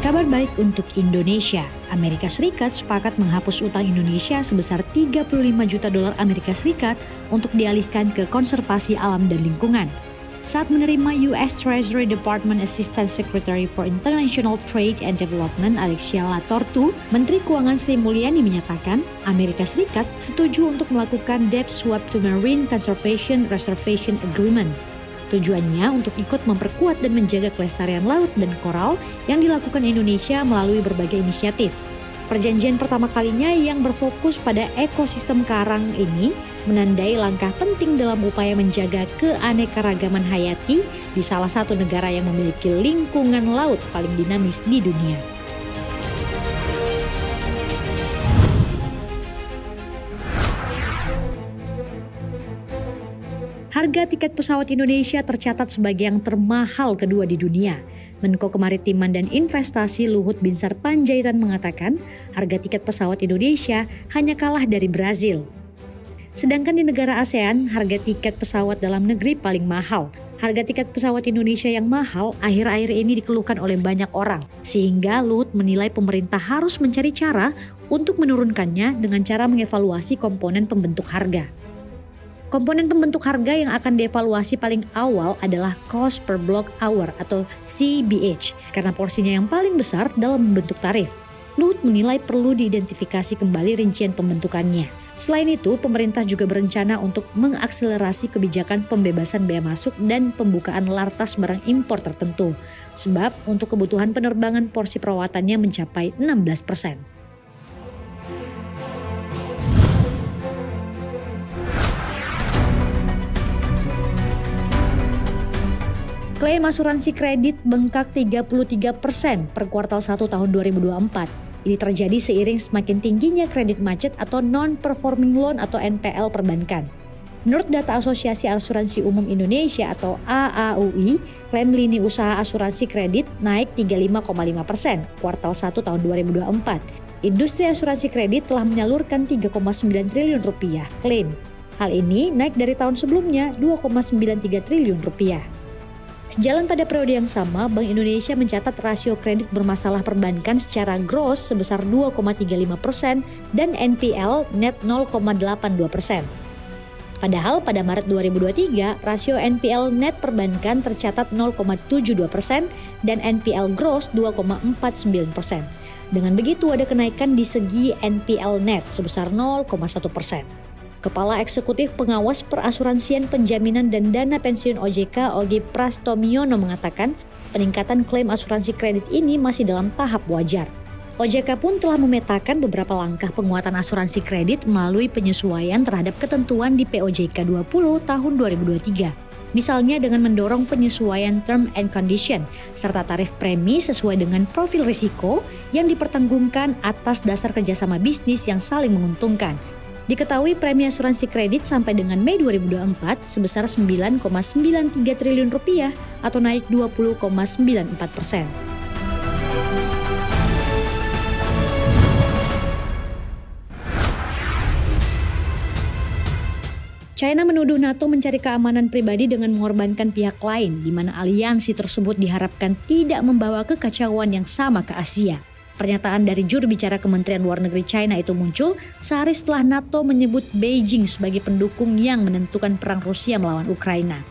Kabar baik untuk Indonesia. Amerika Serikat sepakat menghapus utang Indonesia sebesar 35 juta dolar Amerika Serikat untuk dialihkan ke konservasi alam dan lingkungan. Saat menerima US Treasury Department Assistant Secretary for International Trade and Development Alexia Latortu, Menteri Keuangan Sri Mulyani menyatakan Amerika Serikat setuju untuk melakukan debt swap to Marine Conservation Reservation Agreement. Tujuannya untuk ikut memperkuat dan menjaga kelestarian laut dan koral yang dilakukan Indonesia melalui berbagai inisiatif. Perjanjian pertama kalinya yang berfokus pada ekosistem karang ini menandai langkah penting dalam upaya menjaga keanekaragaman hayati di salah satu negara yang memiliki lingkungan laut paling dinamis di dunia. Harga tiket pesawat Indonesia tercatat sebagai yang termahal kedua di dunia. Menko Kemaritiman dan Investasi Luhut Binsar Panjaitan mengatakan harga tiket pesawat Indonesia hanya kalah dari Brazil. Sedangkan di negara ASEAN, harga tiket pesawat dalam negeri paling mahal. Harga tiket pesawat Indonesia yang mahal akhir-akhir ini dikeluhkan oleh banyak orang. Sehingga Luhut menilai pemerintah harus mencari cara untuk menurunkannya dengan cara mengevaluasi komponen pembentuk harga. Komponen pembentuk harga yang akan dievaluasi paling awal adalah cost per block hour atau CBH karena porsinya yang paling besar dalam membentuk tarif. Luhut menilai perlu diidentifikasi kembali rincian pembentukannya. Selain itu, pemerintah juga berencana untuk mengakselerasi kebijakan pembebasan bea masuk dan pembukaan lartas barang impor tertentu. Sebab untuk kebutuhan penerbangan porsi perawatannya mencapai 16%. Klaim asuransi kredit bengkak 33% per kuartal 1 tahun 2024. Ini terjadi seiring semakin tingginya kredit macet atau non-performing loan atau NPL perbankan. Menurut data Asosiasi Asuransi Umum Indonesia atau AAUI, klaim lini usaha asuransi kredit naik 35,5% kuartal 1 tahun 2024. Industri asuransi kredit telah menyalurkan 3,9 triliun rupiah klaim. Hal ini naik dari tahun sebelumnya 2,93 triliun rupiah. Sejalan pada periode yang sama, Bank Indonesia mencatat rasio kredit bermasalah perbankan secara gross sebesar 2,35% dan NPL net 0,82%. Padahal pada Maret 2023, rasio NPL net perbankan tercatat 0,72% dan NPL gross 2,49%. Dengan begitu ada kenaikan di segi NPL net sebesar 0,1%. Kepala Eksekutif Pengawas Perasuransian Penjaminan dan Dana Pensiun OJK Ogi Prastomiono mengatakan peningkatan klaim asuransi kredit ini masih dalam tahap wajar. OJK pun telah memetakan beberapa langkah penguatan asuransi kredit melalui penyesuaian terhadap ketentuan di POJK 20 tahun 2023. Misalnya dengan mendorong penyesuaian term and condition serta tarif premi sesuai dengan profil risiko yang dipertanggungkan atas dasar kerjasama bisnis yang saling menguntungkan. Diketahui premi asuransi kredit sampai dengan Mei 2024 sebesar 9,93 triliun rupiah atau naik 20,94%. China menuduh NATO mencari keamanan pribadi dengan mengorbankan pihak lain, di mana aliansi tersebut diharapkan tidak membawa kekacauan yang sama ke Asia. Pernyataan dari juru bicara Kementerian Luar Negeri China itu muncul sehari setelah NATO menyebut Beijing sebagai pendukung yang menentukan perang Rusia melawan Ukraina.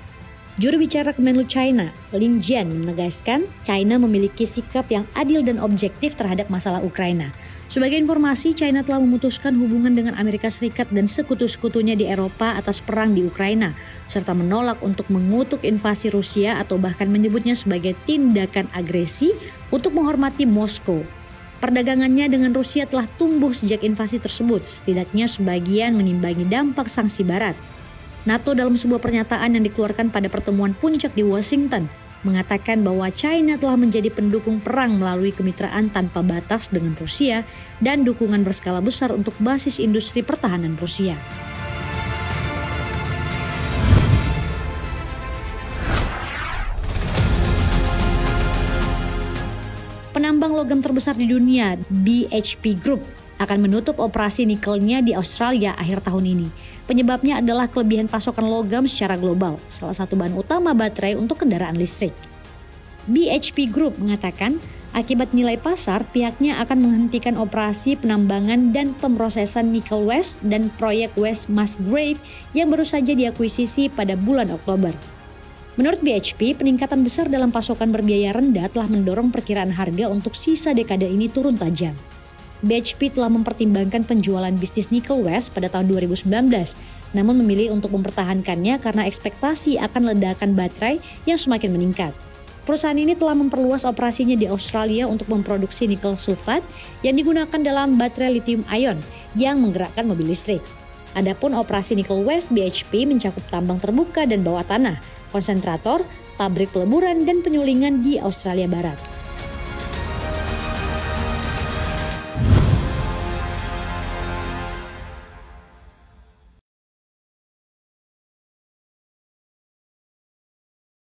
Juru bicara Kemenlu China, Lin Jian, menegaskan China memiliki sikap yang adil dan objektif terhadap masalah Ukraina. Sebagai informasi, China telah memutuskan hubungan dengan Amerika Serikat dan sekutu-sekutunya di Eropa atas perang di Ukraina, serta menolak untuk mengutuk invasi Rusia atau bahkan menyebutnya sebagai tindakan agresi untuk menghormati Moskow. Perdagangannya dengan Rusia telah tumbuh sejak invasi tersebut, setidaknya sebagian menimbangi dampak sanksi Barat. NATO dalam sebuah pernyataan yang dikeluarkan pada pertemuan puncak di Washington mengatakan bahwa China telah menjadi pendukung perang melalui kemitraan tanpa batas dengan Rusia dan dukungan berskala besar untuk basis industri pertahanan Rusia. Penambang logam terbesar di dunia, BHP Group, akan menutup operasi nikelnya di Australia akhir tahun ini. Penyebabnya adalah kelebihan pasokan logam secara global, salah satu bahan utama baterai untuk kendaraan listrik. BHP Group mengatakan Akibat nilai pasar, pihaknya akan menghentikan operasi penambangan dan pemrosesan Nickel West dan proyek West Musgrave yang baru saja diakuisisi pada bulan Oktober. Menurut BHP, peningkatan besar dalam pasokan berbiaya rendah telah mendorong perkiraan harga untuk sisa dekade ini turun tajam. BHP telah mempertimbangkan penjualan bisnis Nickel West pada tahun 2019, namun memilih untuk mempertahankannya karena ekspektasi akan ledakan baterai yang semakin meningkat. Perusahaan ini telah memperluas operasinya di Australia untuk memproduksi nikel sulfat yang digunakan dalam baterai lithium ion yang menggerakkan mobil listrik. Adapun operasi Nickel West BHP mencakup tambang terbuka dan bawah tanah, konsentrator, pabrik peleburan dan penyulingan di Australia Barat.